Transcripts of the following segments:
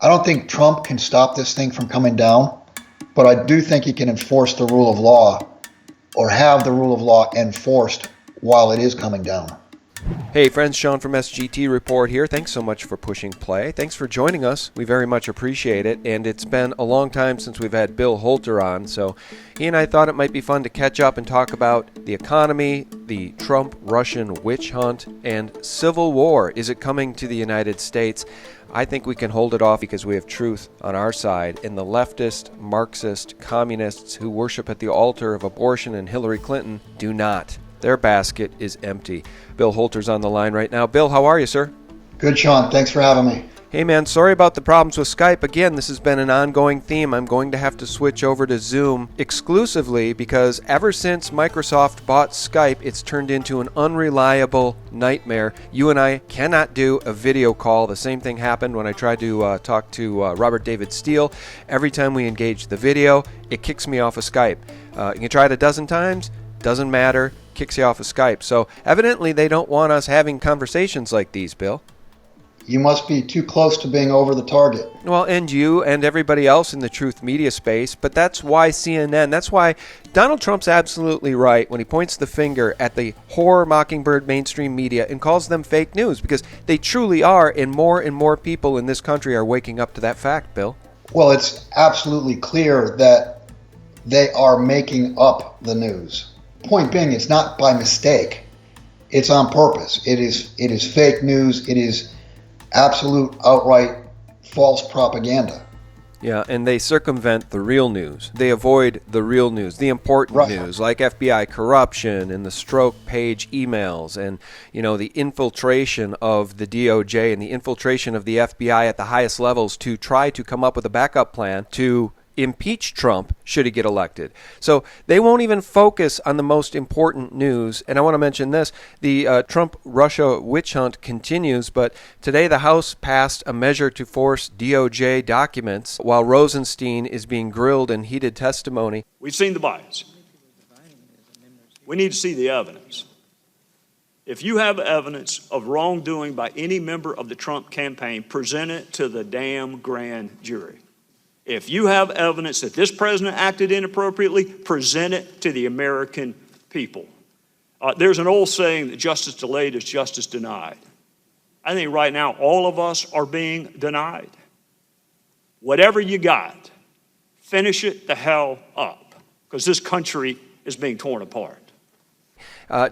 I don't think Trump can stop this thing from coming down, but I do think he can enforce the rule of law or have the rule of law enforced while it is coming down. Hey friends, Sean from SGTreport here. Thanks so much for pushing play. Thanks for joining us. We very much appreciate it. And it's been a long time since we've had Bill Holter on, so he and I thought it might be fun to catch up and talk about the economy, the Trump-Russian witch hunt, and civil war. Is it coming to the United States? I think we can hold it off because we have truth on our side, and the leftist, Marxist, communists who worship at the altar of abortion and Hillary Clinton do not. Their basket is empty. Bill Holter's on the line right now. Bill, how are you, sir? Good, Sean. Thanks for having me. Hey, man, sorry about the problems with Skype. Again, this has been an ongoing theme. I'm going to have to switch over to Zoom exclusively because ever since Microsoft bought Skype, it's turned into an unreliable nightmare. You and I cannot do a video call. The same thing happened when I tried to talk to Robert David Steele. Every time we engage the video, it kicks me off of Skype. You can try it a dozen times. Doesn't matter, kicks you off of Skype. So evidently they don't want us having conversations like these, Bill. You must be too close to being over the target. Well, and you and everybody else in the truth media space, but that's why CNN, that's why Donald Trump's absolutely right when he points the finger at the horror mockingbird mainstream media and calls them fake news, because they truly are, and more people in this country are waking up to that fact, Bill. Well, it's absolutely clear that they are making up the news. Point being, it's not by mistake. It's on purpose. It is fake news. It is absolute, outright false propaganda. Yeah, and they circumvent the real news. They avoid the real news, the important news, like FBI corruption and the stroke page emails and, the infiltration of the DOJ and the infiltration of the FBI at the highest levels to try to come up with a backup plan to impeach Trump should he get elected. So they won't even focus on the most important news. And I want to mention this, the Trump-Russia witch hunt continues, but today the House passed a measure to force DOJ documents while Rosenstein is being grilled in heated testimony. We've seen the bias. We need to see the evidence. If you have evidence of wrongdoing by any member of the Trump campaign, present it to the damn grand jury. If you have evidence that this president acted inappropriately, present it to the American people. There's an old saying that justice delayed is justice denied. I think right now all of us are being denied. Whatever you got, finish it the hell up, because this country is being torn apart.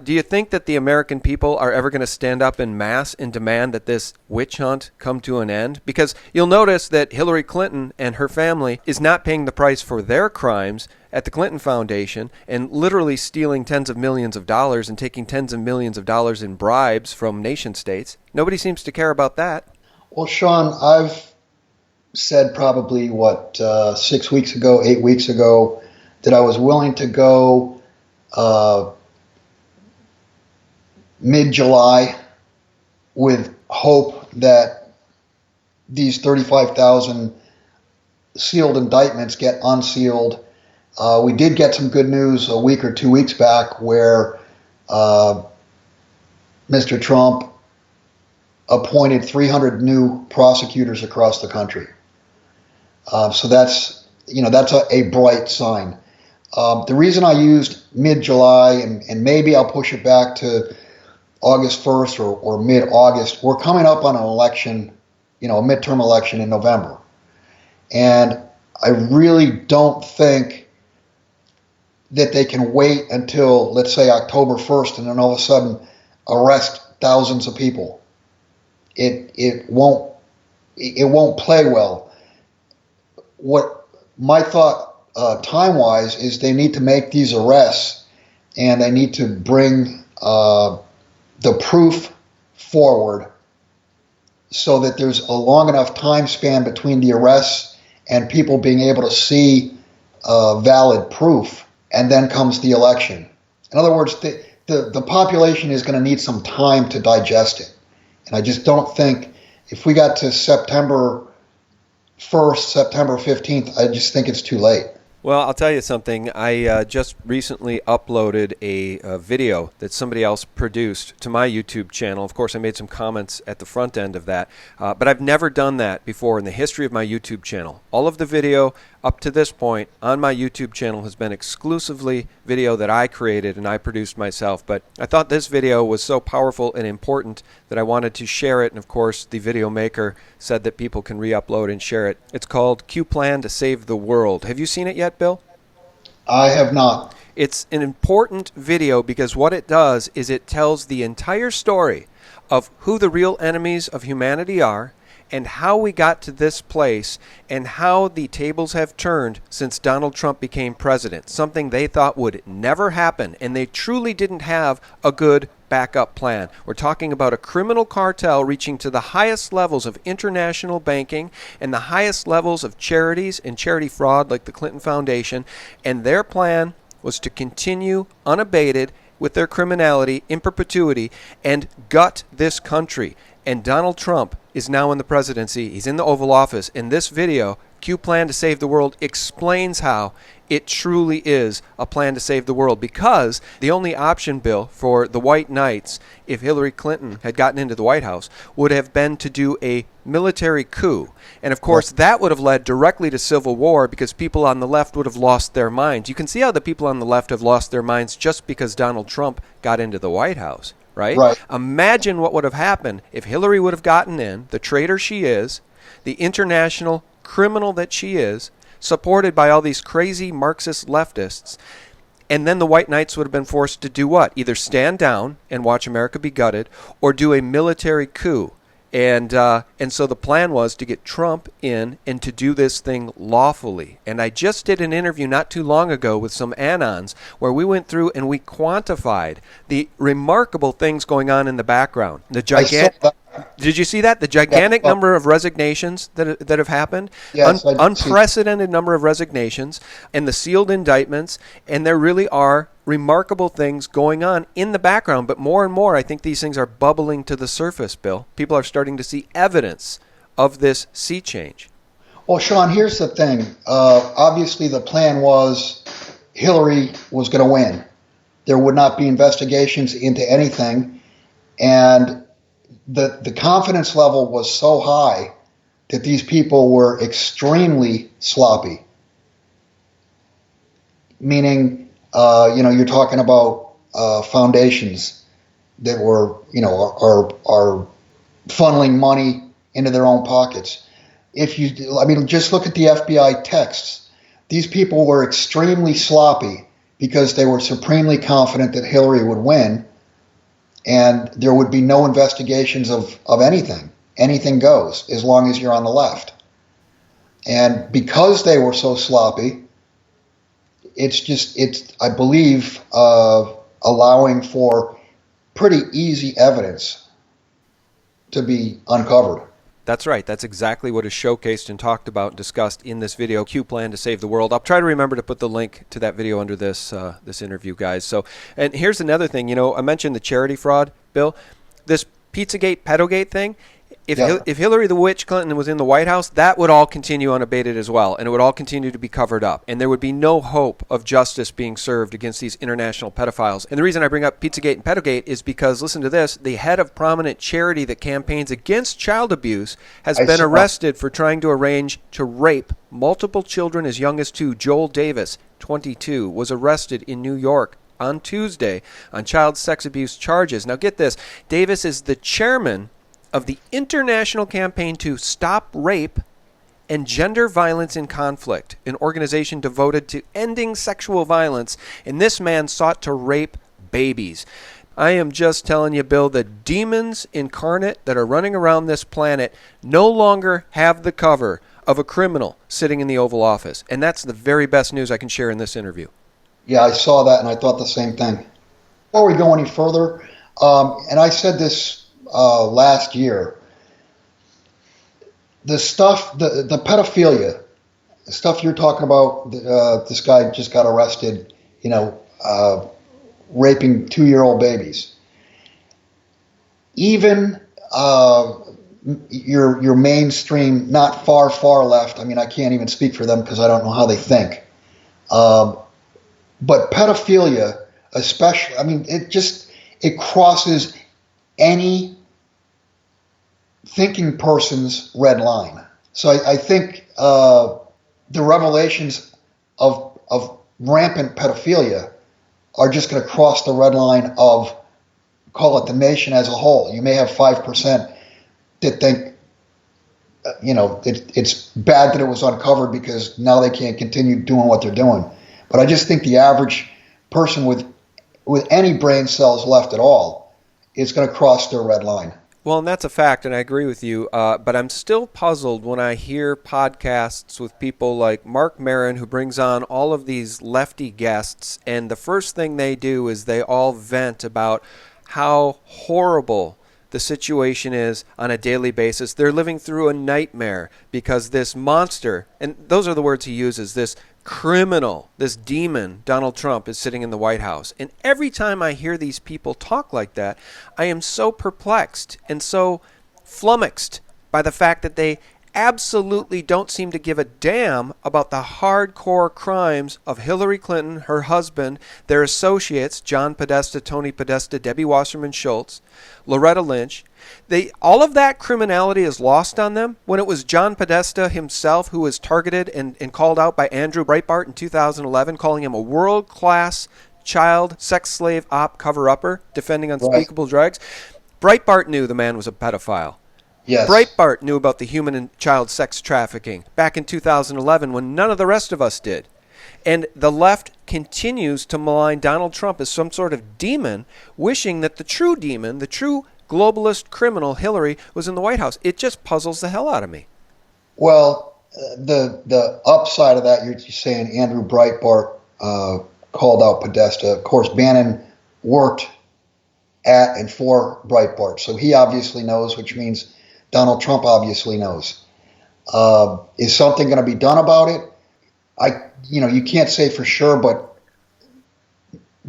Do you think that the American people are ever going to stand up in mass and demand that this witch hunt come to an end? Because you'll notice that Hillary Clinton and her family is not paying the price for their crimes at the Clinton Foundation and literally stealing tens of millions of dollars and taking tens of millions of dollars in bribes from nation states. Nobody seems to care about that. Well, Sean, I've said probably, 6 weeks ago, 8 weeks ago, that I was willing to go mid-July with hope that these 35,000 sealed indictments get unsealed. We did get some good news a week or 2 weeks back where Mr. Trump appointed 300 new prosecutors across the country. So that's a bright sign. The reason I used mid-July, and maybe I'll push it back to August 1st or mid-August, we're coming up on an election, a midterm election in November. And I really don't think that they can wait until, let's say, October 1st and then all of a sudden arrest thousands of people. It won't play well. What my thought time-wise is they need to make these arrests and they need to bring the proof forward so that there's a long enough time span between the arrests and people being able to see valid proof, and then comes the election. In other words, the population is going to need some time to digest it. And I just don't think, if we got to September 1st, September 15th, I just think it's too late. Well, I'll tell you something. I just recently uploaded a video that somebody else produced to my YouTube channel. Of course, I made some comments at the front end of that, but I've never done that before in the history of my YouTube channel. All of the video up to this point on my YouTube channel has been exclusively video that I created and I produced myself, but I thought this video was so powerful and important that I wanted to share it, and of course the video maker said that people can re-upload and share it. It's called Q Plan to Save the World. Have you seen it yet, Bill? I have not. It's an important video because what it does is it tells the entire story of who the real enemies of humanity are and how we got to this place and how the tables have turned since Donald Trump became president, something they thought would never happen, and they truly didn't have a good backup plan. We're talking about a criminal cartel reaching to the highest levels of international banking and the highest levels of charities and charity fraud like the Clinton Foundation, and their plan was to continue unabated with their criminality in perpetuity and gut this country. And Donald Trump is now in the presidency. He's in the Oval Office. In this video, Q Plan to Save the World explains how it truly is a plan to save the world, because the only option, Bill, for the white knights, if Hillary Clinton had gotten into the White House, would have been to do a military coup. And of course, that would have led directly to civil war because people on the left would have lost their minds. You can see how the people on the left have lost their minds just because Donald Trump got into the White House. Right? Imagine what would have happened if Hillary would have gotten in, the traitor she is, the international criminal that she is, supported by all these crazy Marxist leftists, and then the white knights would have been forced to do what? Either stand down and watch America be gutted, or do a military coup. And so the plan was to get Trump in and to do this thing lawfully. And I just did an interview not too long ago with some Anons where we went through and we quantified the remarkable things going on in the background. Did you see that? The gigantic number of resignations that have happened, yes, unprecedented number of resignations, and the sealed indictments, and there really are remarkable things going on in the background. But more and more, I think these things are bubbling to the surface, Bill. People are starting to see evidence of this sea change. Well, Sean, here's the thing. Obviously, the plan was Hillary was going to win. There would not be investigations into anything, and the confidence level was so high that these people were extremely sloppy. Meaning, you're talking about foundations that were, are funneling money into their own pockets. Just look at the FBI texts. These people were extremely sloppy because they were supremely confident that Hillary would win. And there would be no investigations of anything. Anything goes as long as you're on the left. And because they were so sloppy, it's I believe, allowing for pretty easy evidence to be uncovered. That's right. That's exactly what is showcased and talked about and discussed in this video, Q Plan to Save the World. I'll try to remember to put the link to that video under this this interview, guys. So, and here's another thing. I mentioned the charity fraud, Bill. This Pizzagate, Pedogate thing. If Hillary the Witch Clinton was in the White House, that would all continue unabated as well, and it would all continue to be covered up, and there would be no hope of justice being served against these international pedophiles. And the reason I bring up Pizzagate and Pedogate is because, listen to this, the head of prominent charity that campaigns against child abuse has been arrested for trying to arrange to rape multiple children as young as 2. Joel Davis, 22, was arrested in New York on Tuesday on child sex abuse charges. Now get this, Davis is the chairman of the International Campaign to Stop Rape and Gender Violence in Conflict, an organization devoted to ending sexual violence, and this man sought to rape babies. I am just telling you, Bill, the demons incarnate that are running around this planet no longer have the cover of a criminal sitting in the Oval Office, and that's the very best news I can share in this interview. Yeah, I saw that, and I thought the same thing. Before we go any further, and I said this last year, the stuff, the pedophilia, the stuff you're talking about, this guy just got arrested, raping 2-year-old babies. Even your mainstream, not far left, I can't even speak for them because I don't know how they think. Um, but pedophilia, especially, I mean, it crosses any thinking person's red line. So I think the revelations of rampant pedophilia are just going to cross the red line of, call it the nation as a whole. You may have 5% that think, it's bad that it was uncovered because now they can't continue doing what they're doing. But I just think the average person with any brain cells left at all is going to cross their red line. Well, and that's a fact, and I agree with you, but I'm still puzzled when I hear podcasts with people like Mark Maron, who brings on all of these lefty guests, and the first thing they do is they all vent about how horrible the situation is on a daily basis. They're living through a nightmare because this monster, and those are the words he uses, this criminal, this demon, Donald Trump, is sitting in the White House. And every time I hear these people talk like that, I am so perplexed and so flummoxed by the fact that they absolutely don't seem to give a damn about the hardcore crimes of Hillary Clinton, her husband, their associates, John Podesta, Tony Podesta, Debbie Wasserman Schultz, Loretta Lynch. All of that criminality is lost on them when it was John Podesta himself who was targeted and called out by Andrew Breitbart in 2011, calling him a world-class child sex slave op cover-upper defending unspeakable drugs. Breitbart knew the man was a pedophile. Yes. Breitbart knew about the human and child sex trafficking back in 2011 when none of the rest of us did. And the left continues to malign Donald Trump as some sort of demon, wishing that the true demon, the true globalist criminal, Hillary, was in the White House. It just puzzles the hell out of me. Well, the upside of that, you're saying Andrew Breitbart called out Podesta. Of course, Bannon worked at and for Breitbart, so he obviously knows, which means Donald Trump obviously knows. Is something going to be done about it? You can't say for sure, but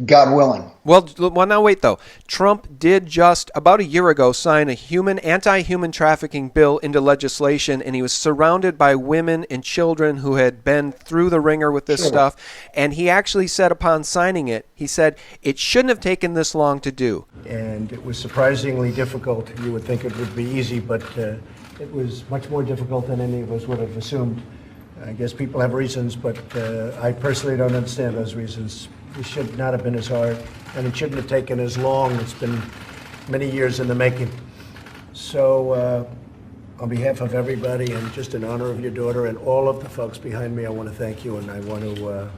God willing. Well, now wait, though. Trump did just about a year ago sign a anti-human trafficking bill into legislation, and he was surrounded by women and children who had been through the ringer with this stuff. And he actually said upon signing it, he said, it shouldn't have taken this long to do. And it was surprisingly difficult. You would think it would be easy, but it was much more difficult than any of us would have assumed. I guess people have reasons, but I personally don't understand those reasons. It should not have been as hard, and it shouldn't have taken as long. It's been many years in the making. So on behalf of everybody and just in honor of your daughter and all of the folks behind me, I want to thank you, and I want to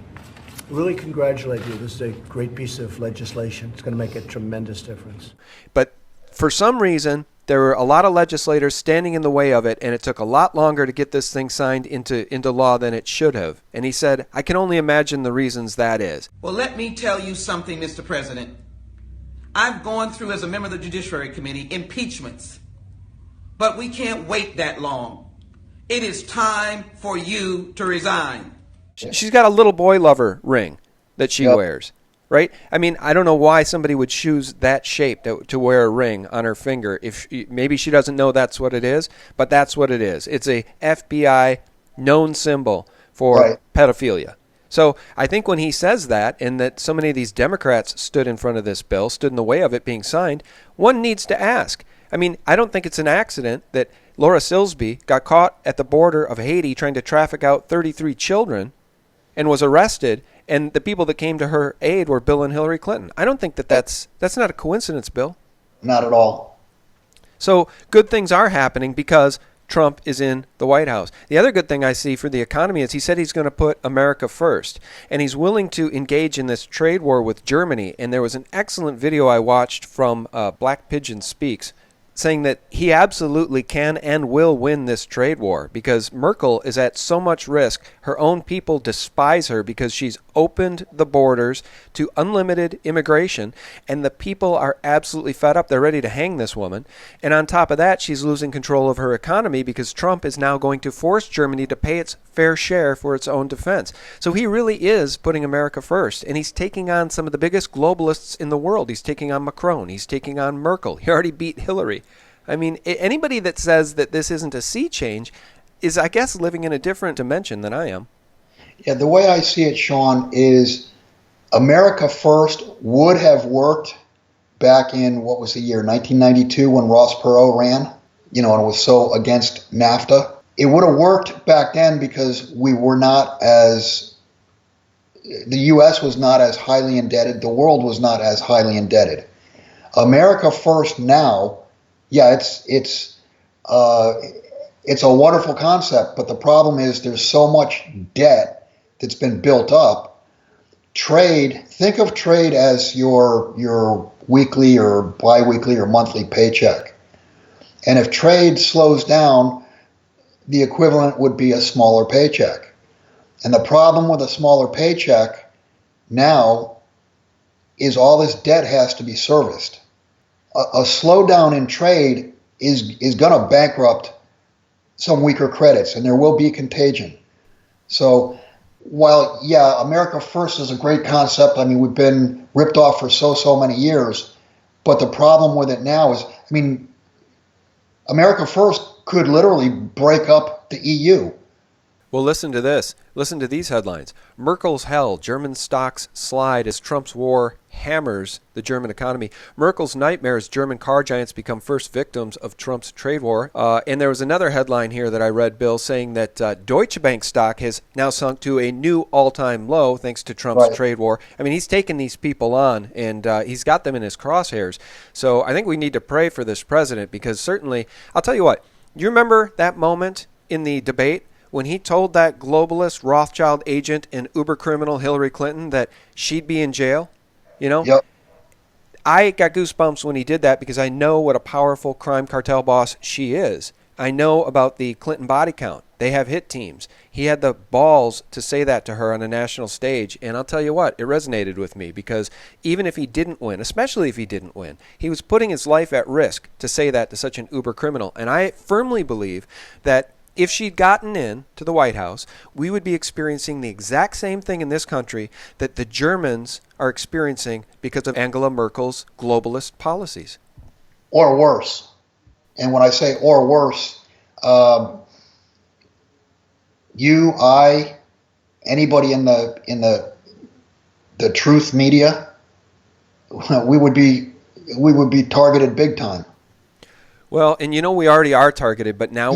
really congratulate you. This is a great piece of legislation. It's going to make a tremendous difference. But for some reason, there were a lot of legislators standing in the way of it, and it took a lot longer to get this thing signed into law than it should have. And he said, I can only imagine the reasons that is. Well, let me tell you something, Mr. President. I've gone through, as a member of the Judiciary Committee, impeachments. But we can't wait that long. It is time for you to resign. She's got a little boy lover ring that she wears. Right? I mean, I don't know why somebody would choose that shape to wear a ring on her finger. If maybe she doesn't know that's what it is, but that's what it is. It's a FBI known symbol for pedophilia. So I think when he says that, and that so many of these Democrats stood in front of this bill, stood in the way of it being signed, one needs to ask. I mean, I don't think it's an accident that Laura Silsby got caught at the border of Haiti trying to traffic out 33 children and was arrested, and the people that came to her aid were Bill and Hillary Clinton. I don't think that's not a coincidence, Bill. Not at all. So good things are happening because Trump is in the White House. The other good thing I see for the economy is he said he's going to put America first, and he's willing to engage in this trade war with Germany. And there was an excellent video I watched from Black Pigeon Speaks saying that he absolutely can and will win this trade war because Merkel is at so much risk. Her own people despise her because she's opened the borders to unlimited immigration, and the people are absolutely fed up. They're ready to hang this woman. And on top of that, she's losing control of her economy because Trump is now going to force Germany to pay its fair share for its own defense. So he really is putting America first, and he's taking on some of the biggest globalists in the world. He's taking on Macron. He's taking on Merkel. He already beat Hillary. I mean, anybody that says that this isn't a sea change is, I guess, living in a different dimension than I am. Yeah, the way I see it, Sean, is America First would have worked back in, what was the year, 1992, when Ross Perot ran, and it was so against NAFTA. It would have worked back then because we were not as, the U.S. was not as highly indebted, the world was not as highly indebted. America First now, yeah, it's a wonderful concept, but the problem is there's so much debt that's been built up. Trade, think of trade as your weekly or biweekly or monthly paycheck. And if trade slows down, the equivalent would be a smaller paycheck. And the problem with a smaller paycheck now is all this debt has to be serviced. A slowdown in trade is going to bankrupt some weaker credits, and there will be contagion. So while, yeah, America First is a great concept, I mean, we've been ripped off for so many years, but the problem with it now is, I mean, America First could literally break up the EU. Well, listen to this. Listen to these headlines. Merkel's hell. German stocks slide as Trump's war hammers the German economy. Merkel's nightmares. German car giants become first victims of Trump's trade war. And there was another headline here that I read, Bill, saying that Deutsche Bank stock has now sunk to a new all-time low thanks to Trump's trade war. I mean, he's taken these people on, and he's got them in his crosshairs. So I think we need to pray for this president because certainly, I'll tell you what, you remember that moment in the debate when he told that globalist Rothschild agent and uber criminal Hillary Clinton that she'd be in jail? Yep. I got goosebumps when he did that because I know what a powerful crime cartel boss she is. I know about the Clinton body count. They have hit teams. He had the balls to say that to her on a national stage, and I'll tell you what, it resonated with me because even if he didn't win, especially if he didn't win, he was putting his life at risk to say that to such an uber criminal. And I firmly believe that if she'd gotten in to the White House, we would be experiencing the exact same thing in this country that the Germans are experiencing because of Angela Merkel's globalist policies. Or worse. And when I say or worse, you, I, anybody in the truth media, we would be targeted big time. Well, and we already are targeted, but now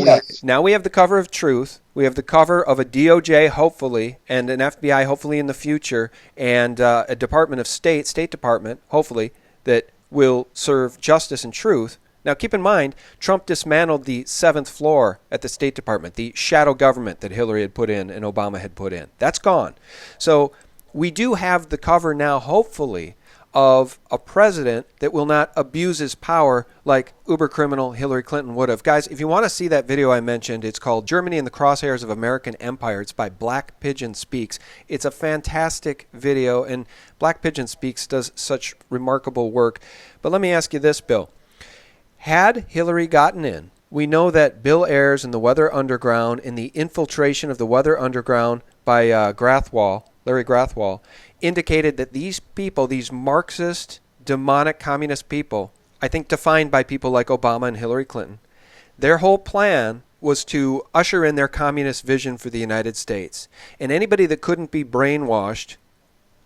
we have the cover of truth. We have the cover of a DOJ, hopefully, and an FBI, hopefully in the future, and a Department of State Department, hopefully, that will serve justice and truth. Now, keep in mind, Trump dismantled the 7th floor at the State Department, the shadow government that Hillary had put in and Obama had put in. That's gone. So we do have the cover now, hopefully, of a president that will not abuse his power like uber criminal Hillary Clinton would have. Guys, if you want to see that video I mentioned, it's called Germany in the Crosshairs of American Empire. It's by Black Pigeon Speaks. It's a fantastic video, and Black Pigeon Speaks does such remarkable work. But let me ask you this, Bill. Had Hillary gotten in, we know that Bill Ayers and the Weather Underground and the infiltration of the Weather Underground by Larry Grathwohl, indicated that these people, these Marxist, demonic communist people, I think defined by people like Obama and Hillary Clinton, their whole plan was to usher in their communist vision for the United States. And anybody that couldn't be brainwashed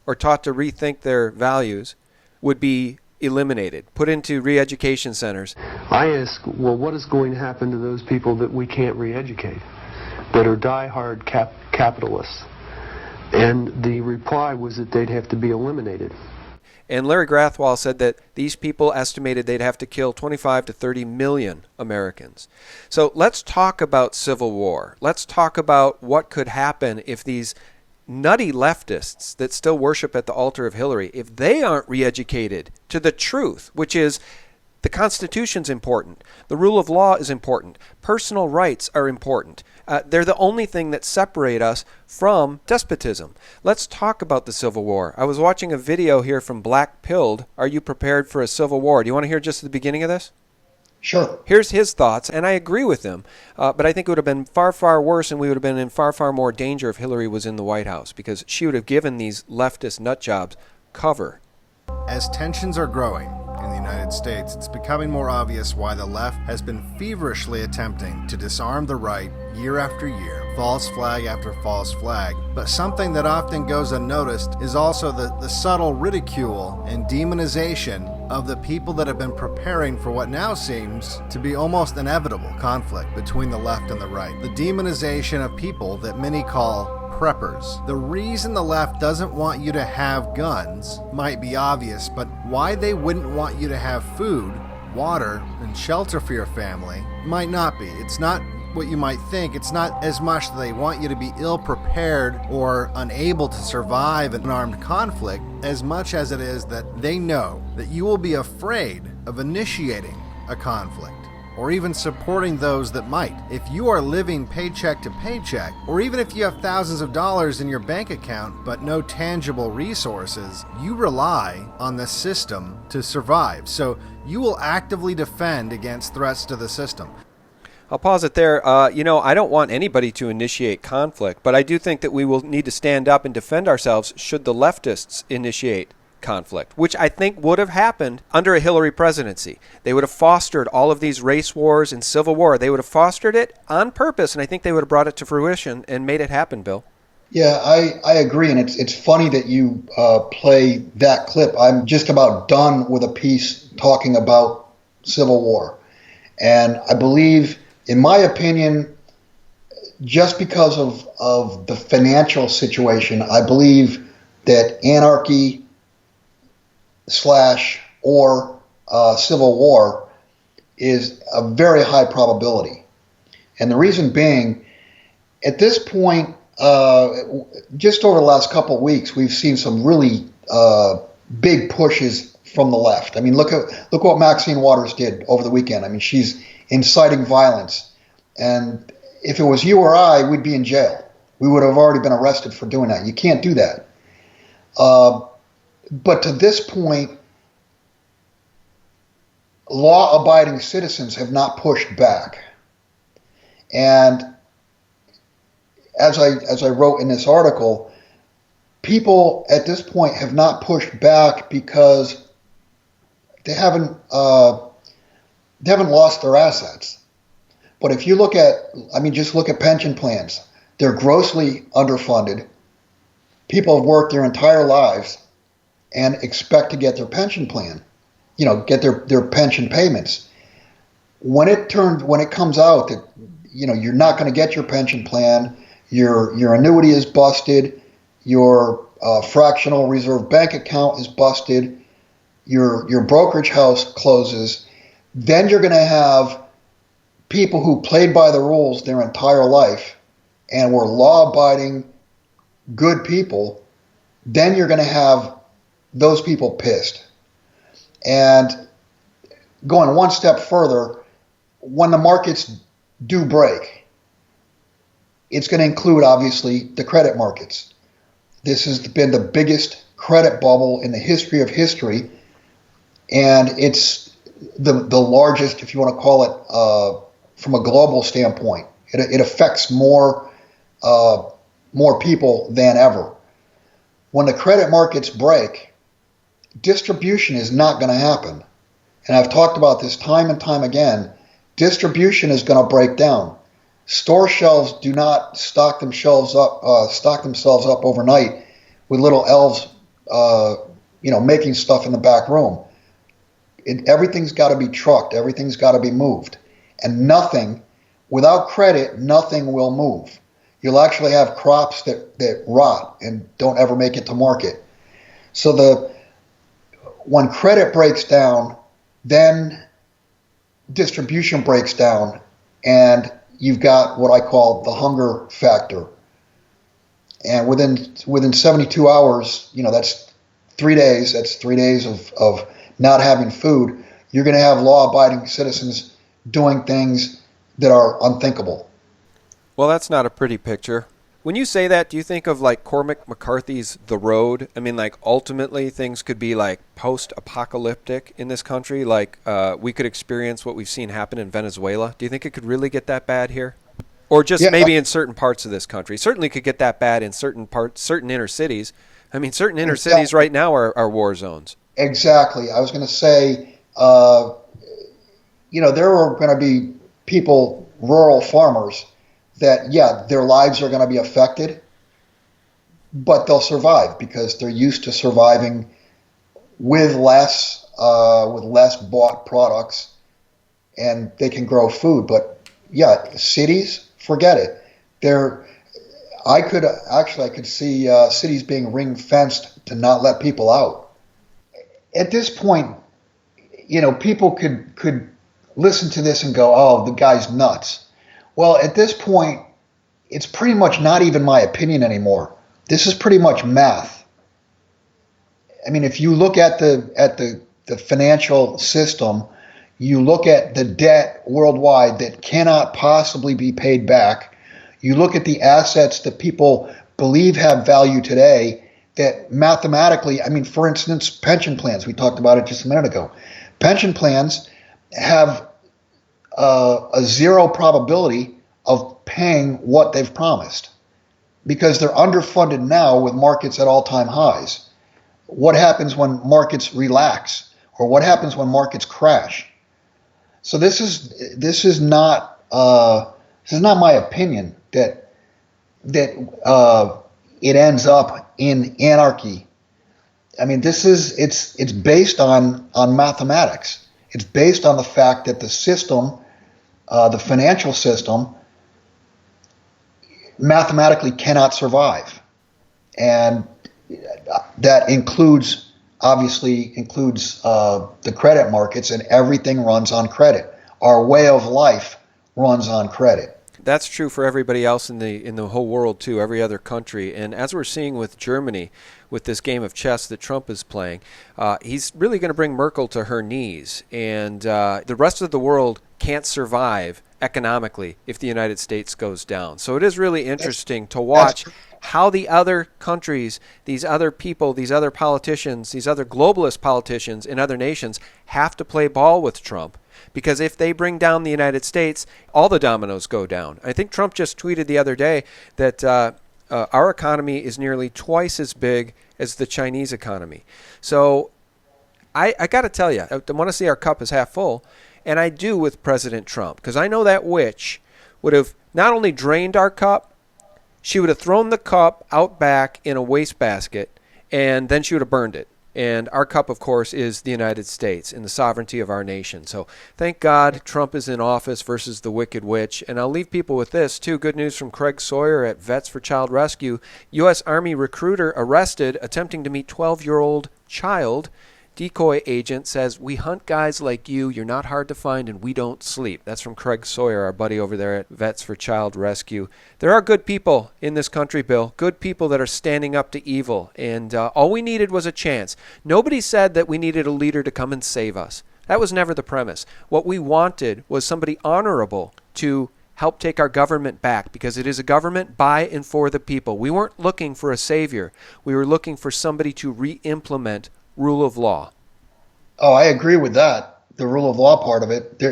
or taught to rethink their values would be eliminated, put into re-education centers. I ask, well, what is going to happen to those people that we can't re-educate, that are die-hard capitalists? And the reply was that they'd have to be eliminated. And Larry Grathwohl said that these people estimated they'd have to kill 25 to 30 million Americans. So let's talk about civil war. Let's talk about what could happen if these nutty leftists that still worship at the altar of Hillary, if they aren't re-educated to the truth, which is the Constitution's important, the rule of law is important, personal rights are important. They're the only thing that separate us from despotism. Let's talk about the Civil War. I was watching a video here from Black Pilled. Are you prepared for a civil war? Do you want to hear just the beginning of this? Sure. Here's his thoughts, and I agree with him. But I think it would have been far, far worse, and we would have been in far, far more danger if Hillary was in the White House, because she would have given these leftist nut jobs cover. As tensions are growing in the United States, it's becoming more obvious why the left has been feverishly attempting to disarm the right year after year, false flag after false flag. But something that often goes unnoticed is also the subtle ridicule and demonization of the people that have been preparing for what now seems to be almost inevitable conflict between the left and the right. The demonization of people that many call preppers. The reason the left doesn't want you to have guns might be obvious, but why they wouldn't want you to have food, water, and shelter for your family might not be. It's not what you might think. It's not as much that they want you to be ill-prepared or unable to survive an armed conflict, as much as it is that they know that you will be afraid of initiating a conflict or even supporting those that might. If you are living paycheck to paycheck, or even if you have thousands of dollars in your bank account but no tangible resources, you rely on the system to survive. So you will actively defend against threats to the system. I'll pause it there. I don't want anybody to initiate conflict, but I do think that we will need to stand up and defend ourselves should the leftists initiate conflict, which I think would have happened under a Hillary presidency. They would have fostered all of these race wars and civil war. They would have fostered it on purpose, and I think they would have brought it to fruition and made it happen, Bill. Yeah, I agree, and it's funny that you play that clip. I'm just about done with a piece talking about civil war, and I believe, in my opinion, just because of the financial situation, I believe that anarchy or civil war is a very high probability. And the reason being, at this point, just over the last couple of weeks, we've seen some really big pushes from the left. I mean, look what Maxine Waters did over the weekend. I mean, she's inciting violence. And if it was you or I, we'd be in jail. We would have already been arrested for doing that. You can't do that. But to this point, law-abiding citizens have not pushed back. And as I wrote in this article, people at this point have not pushed back because they haven't lost their assets. But if you just look at pension plans. They're grossly underfunded. People have worked their entire lives and expect to get their pension plan, get their pension payments. When it comes out that, you're not going to get your pension plan, your annuity is busted, your fractional reserve bank account is busted, your brokerage house closes, then you're going to have people who played by the rules their entire life and were law-abiding, good people, then you're going to have those people pissed. And going one step further, when the markets do break, it's going to include, obviously, the credit markets. This has been the biggest credit bubble in the history of history, and it's the largest, if you want to call it, from a global standpoint. It affects more people than ever. When the credit markets break, distribution is not going to happen. And I've talked about this time and time again. Distribution is going to break down. Store shelves do not stock themselves up overnight with little elves, making stuff in the back room. Everything's got to be trucked. Everything's got to be moved. And without credit, nothing will move. You'll actually have crops that rot and don't ever make it to market. So when credit breaks down, then distribution breaks down, and you've got what I call the hunger factor. And within 72 hours, that's 3 days. That's 3 days of not having food. You're going to have law-abiding citizens doing things that are unthinkable. Well, that's not a pretty picture. When you say that, do you think of like Cormac McCarthy's The Road? I mean, like ultimately things could be like post-apocalyptic in this country. Like we could experience what we've seen happen in Venezuela. Do you think it could really get that bad here? Or just maybe in certain parts of this country? Certainly could get that bad in certain inner cities. I mean, certain inner cities right now are war zones. Exactly. I was going to say, there are going to be people, rural farmers, that, yeah, their lives are going to be affected, but they'll survive because they're used to surviving with less bought products, and they can grow food. But yeah, cities, forget it. I could see cities being ring fenced to not let people out. At this point, people could listen to this and go, "Oh, the guy's nuts." Well, at this point, it's pretty much not even my opinion anymore. This is pretty much math. I mean, if you look at the financial system, you look at the debt worldwide that cannot possibly be paid back. You look at the assets that people believe have value today that mathematically, I mean, for instance, pension plans. We talked about it just a minute ago. Pension plans have a zero probability of paying what they've promised because they're underfunded now with markets at all-time highs. What happens when markets relax, or what happens when markets crash? So this is not my opinion that it ends up in anarchy. I mean, it's based on mathematics. It's based on the fact that the system, the financial system, mathematically cannot survive, and that obviously includes the credit markets, and everything runs on credit. Our way of life runs on credit. That's true for everybody else in the whole world too, every other country. And as we're seeing with Germany, with this game of chess that Trump is playing, he's really going to bring Merkel to her knees. And the rest of the world can't survive economically if the United States goes down. So it is really interesting to watch how the other countries, these other people, these other politicians, these other globalist politicians in other nations have to play ball with Trump. Because if they bring down the United States, all the dominoes go down. I think Trump just tweeted the other day that our economy is nearly twice as big as the Chinese economy. So I got to tell you, I want to see our cup as half full, and I do with President Trump. Because I know that witch would have not only drained our cup, she would have thrown the cup out back in a wastebasket, and then she would have burned it. And our cup, of course, is the United States and the sovereignty of our nation. So thank God Trump is in office versus the wicked witch. And I'll leave people with this, too. Good news from Craig Sawyer at Vets for Child Rescue. U.S. Army recruiter arrested attempting to meet 12-year-old child. Decoy agent says, "We hunt guys like you. You're not hard to find, and we don't sleep." That's from Craig Sawyer, our buddy over there at Vets for Child Rescue. There are good people in this country, Bill. Good people that are standing up to evil. And all we needed was a chance. Nobody said that we needed a leader to come and save us. That was never the premise. What we wanted was somebody honorable to help take our government back, because it is a government by and for the people. We weren't looking for a savior. We were looking for somebody to re-implement rule of law. Oh, I agree with that. The rule of law part of it.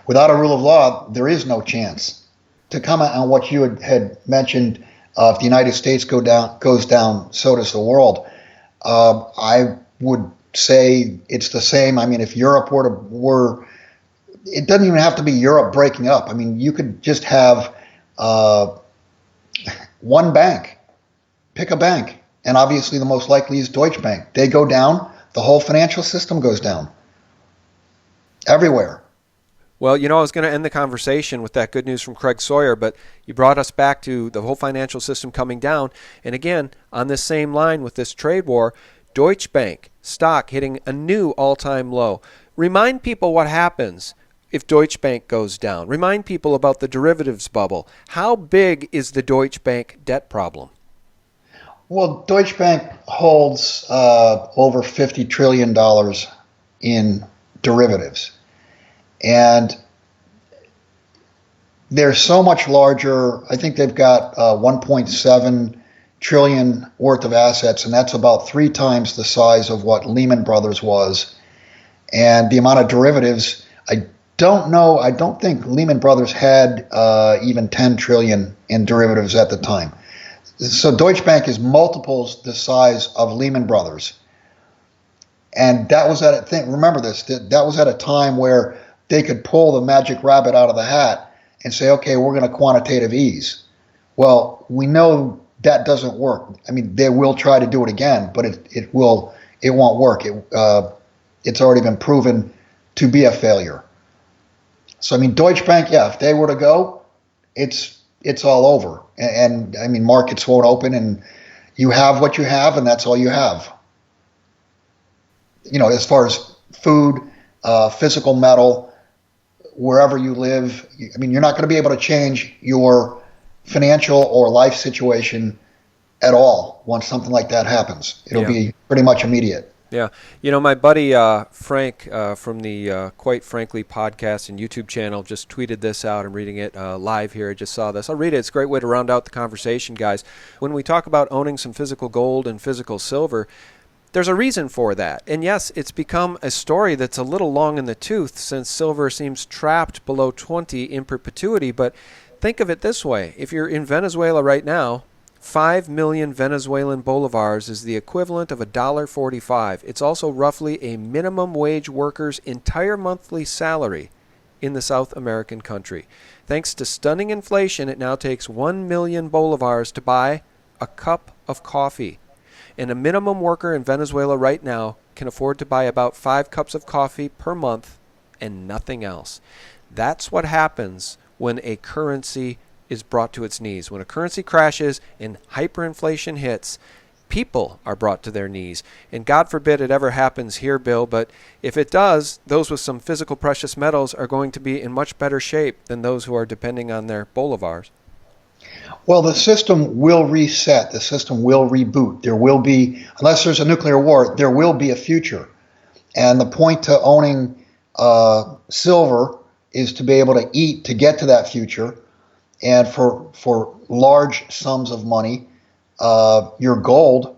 Without a rule of law, there is no chance. To comment on what you had mentioned, if the United States goes down, so does the world. I would say it's the same. I mean, if Europe were, it doesn't even have to be Europe breaking up. I mean, you could just have one bank. Pick a bank. And obviously the most likely is Deutsche Bank. They go down, the whole financial system goes down. Everywhere. Well, I was going to end the conversation with that good news from Craig Sawyer, but you brought us back to the whole financial system coming down. And again, on this same line with this trade war, Deutsche Bank stock hitting a new all-time low. Remind people what happens if Deutsche Bank goes down. Remind people about the derivatives bubble. How big is the Deutsche Bank debt problem? Well, Deutsche Bank holds over $50 trillion in derivatives. And they're so much larger. I think they've got 1.7 trillion worth of assets, and that's about 3 times the size of what Lehman Brothers was. And the amount of derivatives, I don't know. I don't think Lehman Brothers had even 10 trillion in derivatives at the time. So Deutsche Bank is multiples the size of Lehman Brothers. And that was remember this, that was at a time where they could pull the magic rabbit out of the hat and say, okay, we're going to quantitative ease. Well, we know that doesn't work. I mean, they will try to do it again, but it won't work. It's already been proven to be a failure. So I mean, Deutsche Bank, yeah, if they were to go, it's all over. And I mean, markets won't open, and you have what you have, and that's all you have. You know, as far as food, physical metal, wherever you live, I mean, you're not going to be able to change your financial or life situation at all once something like that happens. It'll be pretty much immediate. Yeah. You know, my buddy Frank from the Quite Frankly podcast and YouTube channel just tweeted this out. I'm reading it live here. I just saw this. I'll read it. It's a great way to round out the conversation, guys. When we talk about owning some physical gold and physical silver, there's a reason for that. And yes, it's become a story that's a little long in the tooth since silver seems trapped below 20 in perpetuity. But think of it this way. If you're in Venezuela right now, 5 million Venezuelan bolivars is the equivalent of $1.45. It's also roughly a minimum wage worker's entire monthly salary in the South American country. Thanks to stunning inflation, it now takes 1 million bolivars to buy a cup of coffee. And a minimum worker in Venezuela right now can afford to buy about 5 cups of coffee per month and nothing else. That's what happens when a currency is brought to its knees. When a currency crashes and hyperinflation hits, people are brought to their knees. And God forbid it ever happens here, Bill, but if it does, those with some physical precious metals are going to be in much better shape than those who are depending on their bolivars. Well, the system will reset. The system will reboot. There will be, unless there's a nuclear war, there will be a future. And the point to owning silver is to be able to eat to get to that future. And for large sums of money, your gold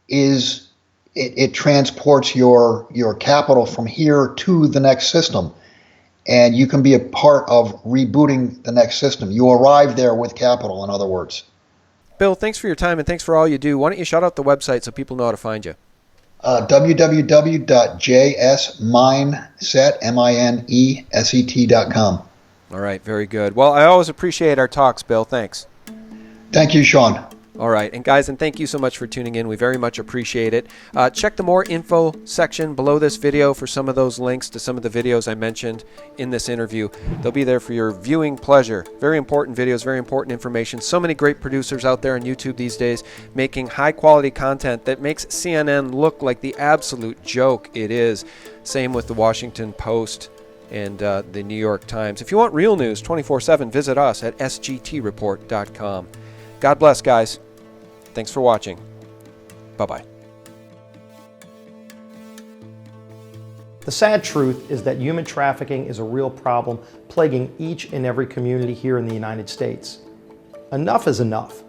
is it transports your capital from here to the next system. And you can be a part of rebooting the next system. You arrive there with capital, in other words. Bill, thanks for your time and thanks for all you do. Why don't you shout out the website so people know how to find you? www.jsmineset.com. All right, very good. Well, I always appreciate our talks, Bill. Thanks. Thank you, Sean. All right, and guys, and thank you so much for tuning in. We very much appreciate it. Check the more info section below this video for some of those links to some of the videos I mentioned in this interview. They'll be there for your viewing pleasure. Very important videos, very important information. So many great producers out there on YouTube these days making high-quality content that makes CNN look like the absolute joke it is. Same with the Washington Post and the New York Times. If you want real news 24/7, visit us at SGTreport.com. God bless, guys. Thanks for watching. Bye-bye. The sad truth is that human trafficking is a real problem plaguing each and every community here in the United States. Enough is enough.